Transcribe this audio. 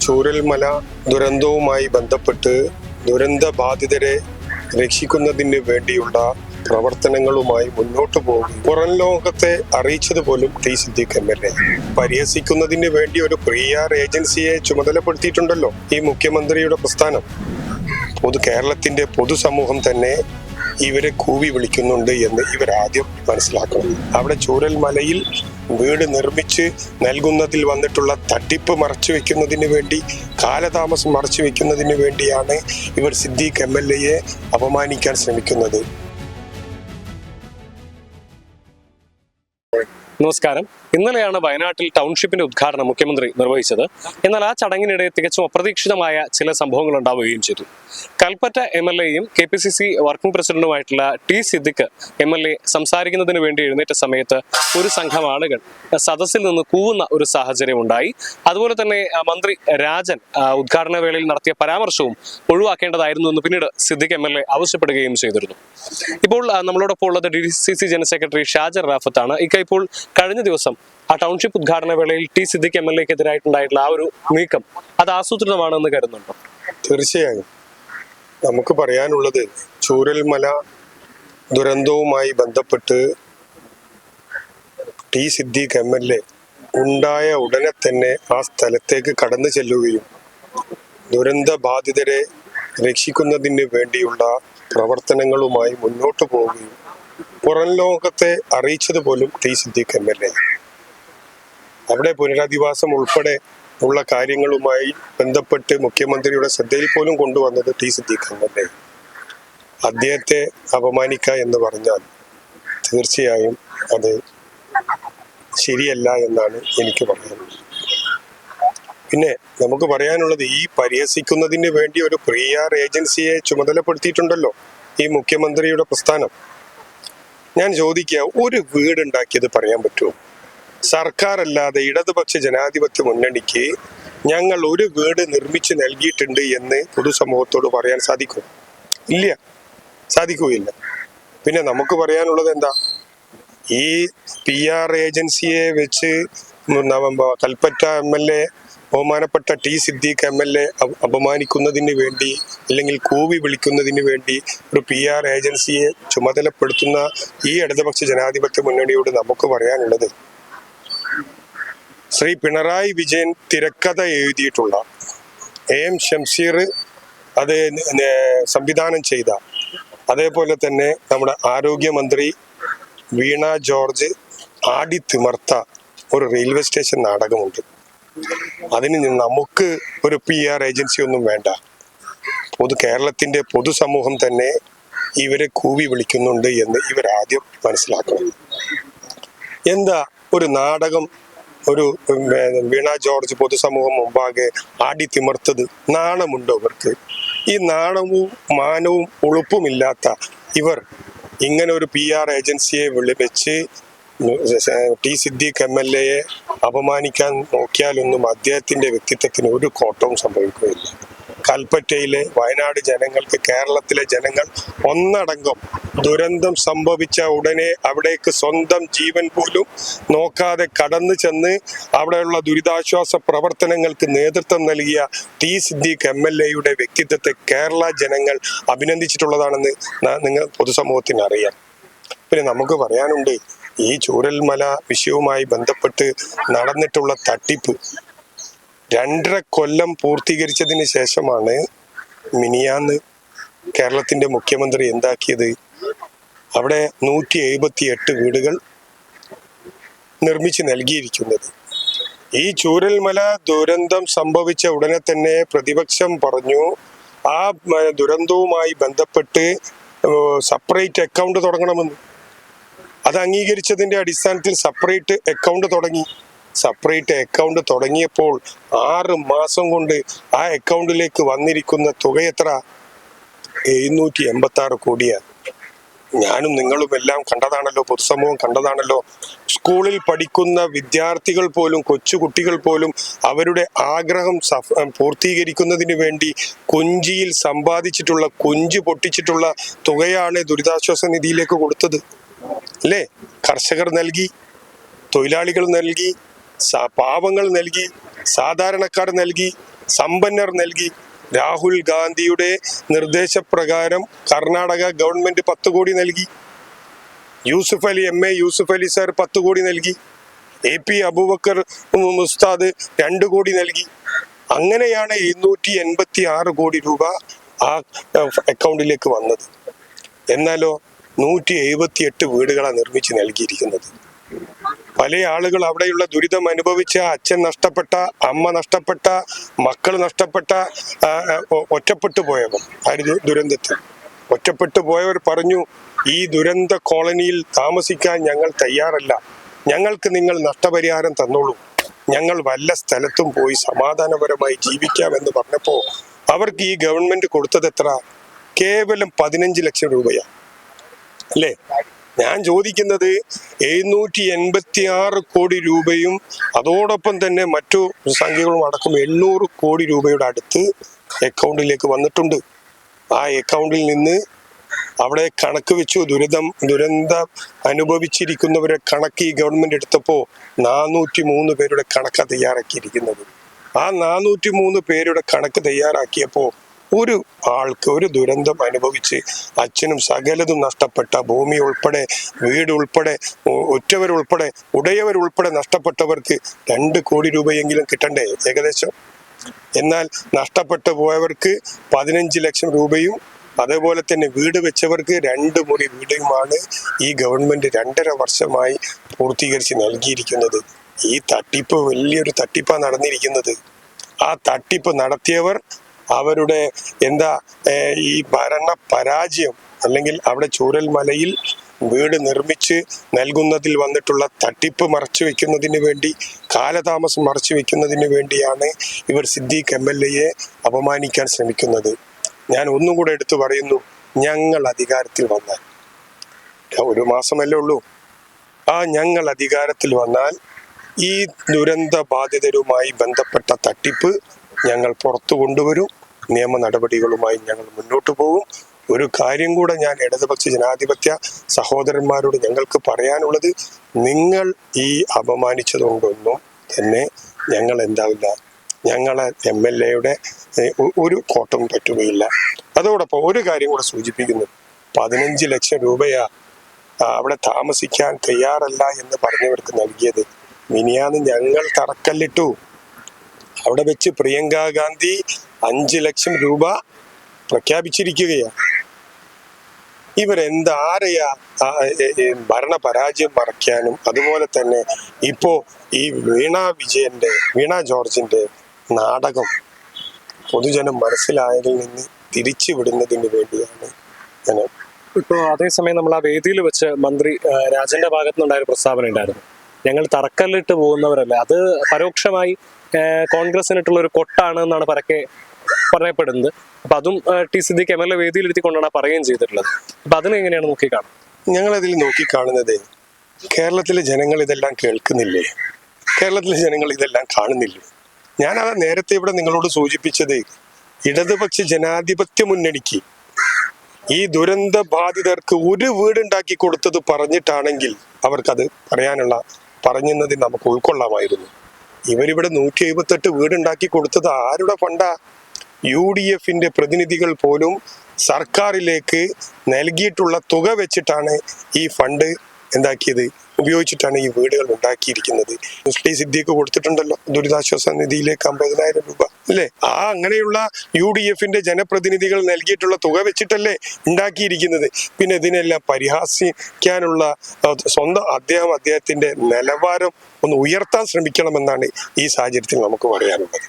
ചൂരൽമല ദുരന്തവുമായി ബന്ധപ്പെട്ട് ദുരന്ത ബാധിതരെ രക്ഷിക്കുന്നതിന് വേണ്ടിയുള്ള പ്രവർത്തനങ്ങളുമായി മുന്നോട്ട് പോകും. പുറം ലോകത്തെ അറിയിച്ചത് പോലും ടി സിദ്ദീഖ് MLA പരിഹസിക്കുന്നതിന് വേണ്ടി ഒരു PR ഏജൻസിയെ ചുമതലപ്പെടുത്തിയിട്ടുണ്ടല്ലോ. ഈ മുഖ്യമന്ത്രിയുടെ പ്രസ്ഥാനം കേരളത്തിന്റെ പൊതുസമൂഹം തന്നെ ഇവരെ കൂവി വിളിക്കുന്നുണ്ട് എന്ന് ഇവരാദ്യം മനസ്സിലാക്കണം. അവിടെ ചൂരൽമലയിൽ വീട് നിർമ്മിച്ച് നൽകുന്നതിൽ വന്നിട്ടുള്ള തട്ടിപ്പ് മറച്ചു വെക്കുന്നതിന് വേണ്ടി, കാലതാമസം മറച്ചു വെക്കുന്നതിന് വേണ്ടിയാണ് ഇവർ സിദ്ദീഖ് MLA അപമാനിക്കാൻ ശ്രമിക്കുന്നത്. നമസ്കാരം. ഇന്നലെയാണ് വയനാട്ടിൽ ടൗൺഷിപ്പിന്റെ ഉദ്ഘാടനം മുഖ്യമന്ത്രി നിർവഹിച്ചത്. എന്നാൽ ആ ചടങ്ങിനിടെ തികച്ചും അപ്രതീക്ഷിതമായ ചില സംഭവങ്ങൾ ഉണ്ടാവുകയും ചെയ്തു. കൽപ്പറ്റ MLAയും KPCC വർക്കിംഗ് പ്രസിഡന്റുമായിട്ടുള്ള ടി സിദ്ദീഖ് MLA സംസാരിക്കുന്നതിന് വേണ്ടി എഴുന്നേറ്റ സമയത്ത് ഒരു സംഘം ആളുകൾ സദസ്സിൽ നിന്ന് കൂവുന്ന ഒരു സാഹചര്യം ഉണ്ടായി. അതുപോലെ തന്നെ മന്ത്രി രാജൻ ഉദ്ഘാടന വേളയിൽ നടത്തിയ പരാമർശവും ഒഴിവാക്കേണ്ടതായിരുന്നു എന്ന് പിന്നീട് സിദ്ദീഖ് MLA ആവശ്യപ്പെടുകയും ചെയ്തിരുന്നു. ഇപ്പോൾ നമ്മളോടൊപ്പം ഉള്ളത് DCC ജനറൽ സെക്രട്ടറി ഷാജർ റാഫത്താണ്. ഇപ്പോൾ കഴിഞ്ഞ ദിവസം ആ ടൗൺഷിപ്പ് ഉദ്ഘാടന വേളയിൽ ടി സിദ്ദീഖ് MLAക്കെതിരായിട്ടുണ്ടായിട്ടുള്ള ആ ഒരു നീക്കം അത് ആസൂത്രിതമാണെന്ന് കരുതുന്നുണ്ടോ? തീർച്ചയായും. നമുക്ക് പറയാനുള്ളത്, ചൂരൽമല ദുരന്തവുമായി ബന്ധപ്പെട്ട് ടി സിദ്ദീഖ് MLA ഉണ്ടായ ഉടനെ തന്നെ ആ സ്ഥലത്തേക്ക് കടന്നു ചെല്ലുകയും ദുരന്ത ബാധിതരെ രക്ഷിക്കുന്നതിന് വേണ്ടിയുള്ള പ്രവർത്തനങ്ങളുമായി മുന്നോട്ട് പോവുകയും പുറം ലോകത്തെ അറിയിച്ചത് പോലും ടി സിദ്ദീഖ് MLA. അവിടെ പുനരധിവാസം ഉൾപ്പെടെ ഉള്ള കാര്യങ്ങളുമായി ബന്ധപ്പെട്ട് മുഖ്യമന്ത്രിയുടെ ശ്രദ്ധയിൽ പോലും കൊണ്ടുവന്നത് ടി സിദ്ദീഖ് MLA. അദ്ദേഹത്തെ അപമാനിക്കുക എന്ന് പറഞ്ഞാൽ തീർച്ചയായും അത് ശരിയല്ല എന്നാണ് എനിക്ക് പറയാനുള്ളത്. പിന്നെ നമുക്ക് പറയാനുള്ളത്, ഈ പരിഹസിക്കുന്നതിന് വേണ്ടി ഒരു PR ഏജൻസിയെ ചുമതലപ്പെടുത്തിയിട്ടുണ്ടല്ലോ ഈ മുഖ്യമന്ത്രിയുടെ പ്രസ്ഥാനം. ഞാൻ ചോദിക്കുക, ഒരു വീടുണ്ടാക്കിയത് പറയാൻ പറ്റുമോ? സർക്കാർ അല്ലാതെ ഇടതുപക്ഷ ജനാധിപത്യ മുന്നണിക്ക് ഞങ്ങൾ ഒരു വീട് നിർമ്മിച്ച് നൽകിയിട്ടുണ്ട് എന്ന് പൊതുസമൂഹത്തോട് പറയാൻ സാധിക്കും? ഇല്ല, സാധിക്കുകയില്ല. പിന്നെ നമുക്ക് പറയാനുള്ളത് എന്താ? ഈ PR ഏജൻസിയെ വെച്ച് കൽപ്പറ്റ MLA ബഹുമാനപ്പെട്ട ടി സിദ്ദീഖ് MLA അപമാനിക്കുന്നതിന് വേണ്ടി അല്ലെങ്കിൽ കൂവി വിളിക്കുന്നതിന് വേണ്ടി ഒരു PR ഏജൻസിയെ ചുമതലപ്പെടുത്തുന്ന ഈ ഇടതുപക്ഷ ജനാധിപത്യ മുന്നണിയോട് നമുക്ക് പറയാനുള്ളത്, ശ്രീ പിണറായി വിജയൻ തിരക്കഥ എഴുതിയിട്ടുള്ള AM ഷംസീർ അത് സംവിധാനം ചെയ്ത, അതേപോലെ തന്നെ നമ്മുടെ ആരോഗ്യമന്ത്രി വീണ ജോർജ് ആടിത്തിമർത്ത ഒരു റെയിൽവേ സ്റ്റേഷൻ നാടകമുണ്ട്. അതിന് നമുക്ക് ഒരു PR ഏജൻസി ഒന്നും വേണ്ട. കേരളത്തിന്റെ പൊതുസമൂഹം തന്നെ ഇവരെ കൂവി വിളിക്കുന്നുണ്ട് എന്ന് ഇവരാദ്യം മനസ്സിലാക്കണം. എന്താ ഒരു നാടകം, ഒരു വീണ ജോർജ് പൊതുസമൂഹം മുമ്പാകെ ആടിത്തിമർത്തത്? നാണമുണ്ടോ ഇവർക്ക്? ഈ നാണവും മാനവും ഉളുപ്പുമില്ലാത്ത ഇവർ ഇങ്ങനെ ഒരു PR ഏജൻസിയെ വെച്ച് ടി സിദ്ദീഖ് MLAയെ അപമാനിക്കാൻ നോക്കിയാലൊന്നും അദ്ദേഹത്തിന്റെ വ്യക്തിത്വത്തിന് ഒരു കോട്ടവും സംഭവിക്കുകയില്ല. കൽപ്പറ്റയിലെ വയനാട് ജനങ്ങൾക്ക്, കേരളത്തിലെ ജനങ്ങൾ ഒന്നടങ്കം ദുരന്തം സംഭവിച്ച ഉടനെ അവിടേക്ക് സ്വന്തം ജീവൻ പോലും നോക്കാതെ കടന്നു ചെന്ന് അവിടെയുള്ള ദുരിതാശ്വാസ പ്രവർത്തനങ്ങൾക്ക് നേതൃത്വം നൽകിയ ടി സിദ്ദീഖ് MLAയുടെ വ്യക്തിത്വത്തെ കേരള ജനങ്ങൾ അഭിനന്ദിച്ചിട്ടുള്ളതാണെന്ന് നിങ്ങൾ പൊതുസമൂഹത്തിന് അറിയാം. പിന്നെ നമുക്ക് പറയാനുണ്ട്, ഈ ചൂരൽമല വിഷയവുമായി ബന്ധപ്പെട്ട് നടന്നിട്ടുള്ള തട്ടിപ്പ് 2.5 കൊല്ലം പൂർത്തീകരിച്ചതിന് ശേഷമാണ് മിനിയാന്ന് കേരളത്തിന്റെ മുഖ്യമന്ത്രി എന്താക്കിയത്? അവിടെ 178 വീടുകൾ നിർമ്മിച്ച് നൽകിയിരിക്കുന്നത്. ഈ ചൂരൽമല ദുരന്തം സംഭവിച്ച ഉടനെ തന്നെ പ്രതിപക്ഷം പറഞ്ഞു, ആ ദുരന്തവുമായി ബന്ധപ്പെട്ട് സെപ്പറേറ്റ് അക്കൗണ്ട് തുടങ്ങണമെന്ന്. അത് അംഗീകരിച്ചതിന്റെ അടിസ്ഥാനത്തിൽ സെപ്പറേറ്റ് അക്കൗണ്ട് തുടങ്ങി. സെപ്പറേറ്റ് അക്കൗണ്ട് തുടങ്ങിയപ്പോൾ 6 മാസം കൊണ്ട് ആ അക്കൗണ്ടിലേക്ക് വന്നിരിക്കുന്ന തുക എത്ര? 786 കോടിയാണ്. ഞാനും നിങ്ങളും എല്ലാം കണ്ടതാണല്ലോ, പൊതുസമൂഹം കണ്ടതാണല്ലോ. സ്കൂളിൽ പഠിക്കുന്ന വിദ്യാർത്ഥികൾ പോലും, കൊച്ചുകുട്ടികൾ പോലും അവരുടെ ആഗ്രഹം പൂർത്തീകരിക്കുന്നതിന് വേണ്ടി കുഞ്ചിയിൽ സമ്പാദിച്ചിട്ടുള്ള, കുഞ്ചു പൊട്ടിച്ചിട്ടുള്ള തുകയാണ് ദുരിതാശ്വാസ നിധിയിലേക്ക് കൊടുത്തത് അല്ലേ? കർഷകർ നൽകി, തൊഴിലാളികൾ നൽകി, പാവങ്ങൾ നൽകി, സാധാരണക്കാർ നൽകി. സമ്പന്നർ നൽകി. രാഹുൽ ഗാന്ധിയുടെ നിർദ്ദേശപ്രകാരം കർണാടക ഗവൺമെന്റ് 10 കോടി നൽകി. യൂസുഫ് അലി MA യൂസുഫ് അലി സാർ 10 കോടി നൽകി. AP അബൂബക്കർ ഉസ്താദ് 2 കോടി നൽകി. അങ്ങനെയാണ് 286 കോടി രൂപ ആ അക്കൗണ്ടിലേക്ക് വന്നത്. എന്നാലോ 178 വീടുകളാണ് നിർമ്മിച്ച് നൽകിയിരിക്കുന്നത്. പല ആളുകൾ അവിടെയുള്ള ദുരിതം അനുഭവിച്ച, അച്ഛൻ നഷ്ടപ്പെട്ട, അമ്മ നഷ്ടപ്പെട്ട, മക്കൾ നഷ്ടപ്പെട്ട, ഒറ്റപ്പെട്ടു പോയവർ ദുരന്തത്തിൽ ഒറ്റപ്പെട്ടു പോയവർ പറഞ്ഞു, ഈ ദുരന്ത കോളനിയിൽ താമസിക്കാൻ ഞങ്ങൾ തയ്യാറല്ല, ഞങ്ങൾക്ക് നിങ്ങൾ നഷ്ടപരിഹാരം തന്നോളൂ, ഞങ്ങൾ വല്ല സ്ഥലത്തും പോയി സമാധാനപരമായി ജീവിക്കാമെന്ന് പറഞ്ഞപ്പോ അവർക്ക് ഈ ഗവൺമെന്റ് കൊടുത്തത് എത്ര? കേവലം 15 ലക്ഷം രൂപയാണ് അല്ലേ? ഞാൻ ചോദിക്കുന്നത് 786 കോടി രൂപയും അതോടൊപ്പം തന്നെ മറ്റു സംഖ്യകളും അടക്കം 800 കോടി രൂപയുടെ അടുത്ത് അക്കൗണ്ടിലേക്ക് വന്നിട്ടുണ്ട്. ആ അക്കൗണ്ടിൽ നിന്ന് അവിടെ കണക്ക് വെച്ചു. ദുരന്തം അനുഭവിച്ചിരിക്കുന്നവരെ കണക്ക് ഈ ഗവൺമെന്റ് എടുത്തപ്പോ 403 പേരുടെ കണക്കാണ് തയ്യാറാക്കിയിരിക്കുന്നത്. ആ 403 പേരുടെ കണക്ക് തയ്യാറാക്കിയപ്പോ ഒരു ആൾക്ക്, ഒരു ദുരന്തം അനുഭവിച്ച് അച്ഛനും സകലതും നഷ്ടപ്പെട്ട, ഭൂമി ഉൾപ്പെടെ, വീട് ഉൾപ്പെടെ, ഒറ്റവരുൾപ്പെടെ, ഉടയവരുൾപ്പെടെ നഷ്ടപ്പെട്ടവർക്ക് 2 കോടി രൂപയെങ്കിലും കിട്ടണ്ടേ ഏകദേശം? എന്നാൽ നഷ്ടപ്പെട്ടു പോയവർക്ക് 15 ലക്ഷം രൂപയും അതേപോലെ തന്നെ വീട് വെച്ചവർക്ക് 2 മുറി വീടുമാണ് ഈ ഗവൺമെന്റ് 2.5 വർഷമായി പൂർത്തീകരിച്ച് നൽകിയിരിക്കുന്നത്. ഈ തട്ടിപ്പ് വലിയൊരു തട്ടിപ്പാണ് നടന്നിരിക്കുന്നത്. ആ തട്ടിപ്പ് നടത്തിയവർ അവരുടെ ഈ ഭരണ പരാജയം, അല്ലെങ്കിൽ അവിടെ ചൂരൽമലയിൽ വീട് നിർമ്മിച്ച് നൽകുന്നതിൽ വന്നിട്ടുള്ള തട്ടിപ്പ് മറച്ചു വെക്കുന്നതിന് വേണ്ടി, കാലതാമസം മറച്ചു വെക്കുന്നതിന് വേണ്ടിയാണ് ഇവർ സിദ്ദീഖ് MLA അപമാനിക്കാൻ ശ്രമിക്കുന്നത്. ഞാൻ ഒന്നും കൂടെ എടുത്തു പറയുന്നു, ഞങ്ങൾ അധികാരത്തിൽ വന്നാൽ, 1 മാസമല്ലേ ഉള്ളൂ, ഞങ്ങൾ അധികാരത്തിൽ വന്നാൽ ഈ ദുരന്ത ബാധിതരുമായി ബന്ധപ്പെട്ട തട്ടിപ്പ് ഞങ്ങൾ പുറത്തു കൊണ്ടുവരും. നിയമ നടപടികളുമായി ഞങ്ങൾ മുന്നോട്ട് പോകും. ഒരു കാര്യം കൂടെ ഞാൻ ഇടതുപക്ഷ ജനാധിപത്യ സഹോദരന്മാരോട് ഞങ്ങൾക്ക് പറയാനുള്ളത്, നിങ്ങൾ ഈ അപമാനിച്ചതുകൊണ്ടൊന്നും തന്നെ ഞങ്ങൾ എന്താവില്ല, ഞങ്ങളെ MLAയുടെ ഒരു കോട്ടം പറ്റുകയില്ല. അതോടൊപ്പം ഒരു കാര്യം കൂടെ സൂചിപ്പിക്കുന്നു, 15 ലക്ഷം രൂപയാ അവിടെ താമസിക്കാൻ തയ്യാറല്ല എന്ന് പറഞ്ഞവർക്ക് നൽകിയത്. മിനിയാന്ന് ഞങ്ങൾ തറക്കല്ലിട്ടു. അവിടെ വെച്ച് പ്രിയങ്ക ഗാന്ധി 5 ലക്ഷം രൂപ പ്രഖ്യാപിച്ചിരിക്കുകയാണ്. ഇവരെന്താരെയാ ഭരണ പരാജയം മറയ്ക്കാനും, അതുപോലെ തന്നെ ഇപ്പോ ഈ വീണ ജോർജിന്റെ നാടകം പൊതുജനം മനസ്സിലായതിൽ നിന്ന് തിരിച്ചു വിടുന്നതിന് വേണ്ടിയാണ് ഞാൻ. ഇപ്പോൾ അതേസമയം നമ്മൾ ആ വേദിയിൽ വെച്ച് മന്ത്രി രാജന്റെ ഭാഗത്തുനിന്നുണ്ടായ ഒരു പ്രസ്താവന ഉണ്ടായിരുന്നു, ഞങ്ങൾ തറക്കല്ലിട്ട് പോകുന്നവരല്ല, അത് പരോക്ഷമായി കോൺഗ്രസിനിട്ടുള്ള ഒരു കൊട്ടാണ് എന്നാണ് പറയപ്പെടുന്നത്. അപ്പൊ അതും ടി സിദ്ദീഖ് MLA വേദിയിലിരുത്തിക്കൊണ്ടാണ് പറയുകയും ചെയ്തിട്ടുള്ളത്. അപ്പൊ അതിനെങ്ങനെയാണ് നോക്കിക്കാണുന്നത്? ഞങ്ങളതിൽ നോക്കിക്കാണുന്നത്, കേരളത്തിലെ ജനങ്ങൾ ഇതെല്ലാം കേൾക്കുന്നില്ലേ? കേരളത്തിലെ ജനങ്ങൾ ഇതെല്ലാം കാണുന്നില്ലേ? ഞാനത് നേരത്തെ ഇവിടെ നിങ്ങളോട് സൂചിപ്പിച്ചത്, ഇടതുപക്ഷ ജനാധിപത്യ മുന്നണിക്ക് ഈ ദുരന്ത ബാധിതർക്ക് ഒരു വീടുണ്ടാക്കി കൊടുത്തത് പറഞ്ഞിട്ടാണെങ്കിൽ അവർക്കത് പറഞ്ഞതിൽ നമുക്ക് ഉൾക്കൊള്ളാമായിരുന്നു. ഇവരിവിടെ 178 വീടുണ്ടാക്കി കൊടുത്തത് ആരുടെ ഫണ്ടാ? UDFന്റെ പ്രതിനിധികൾ പോലും സർക്കാരിലേക്ക് നൽകിയിട്ടുള്ള തുക വെച്ചിട്ടാണ് ഈ ഫണ്ട് ഉപയോഗിച്ചിട്ടാണ് ഈ വീടുകൾ ഉണ്ടാക്കിയിരിക്കുന്നത്. മുസ്ലിം സിദ്ദീഖ് കൊടുത്തിട്ടുണ്ടല്ലോ ദുരിതാശ്വാസ നിധിയിലേക്ക് 50,000 രൂപ അല്ലേ? അങ്ങനെയുള്ള UDFന്റെ ജനപ്രതിനിധികൾ നൽകിയിട്ടുള്ള തുക വെച്ചിട്ടല്ലേ ഉണ്ടാക്കിയിരിക്കുന്നത്. പിന്നെ ഇതിനെല്ലാം പരിഹാസിക്കാനുള്ള സ്വന്തം അദ്ദേഹത്തിന്റെ നിലവാരം ഒന്ന് ഉയർത്താൻ ശ്രമിക്കണമെന്നാണ് ഈ സാഹചര്യത്തിൽ നമുക്ക് പറയാനുള്ളത്.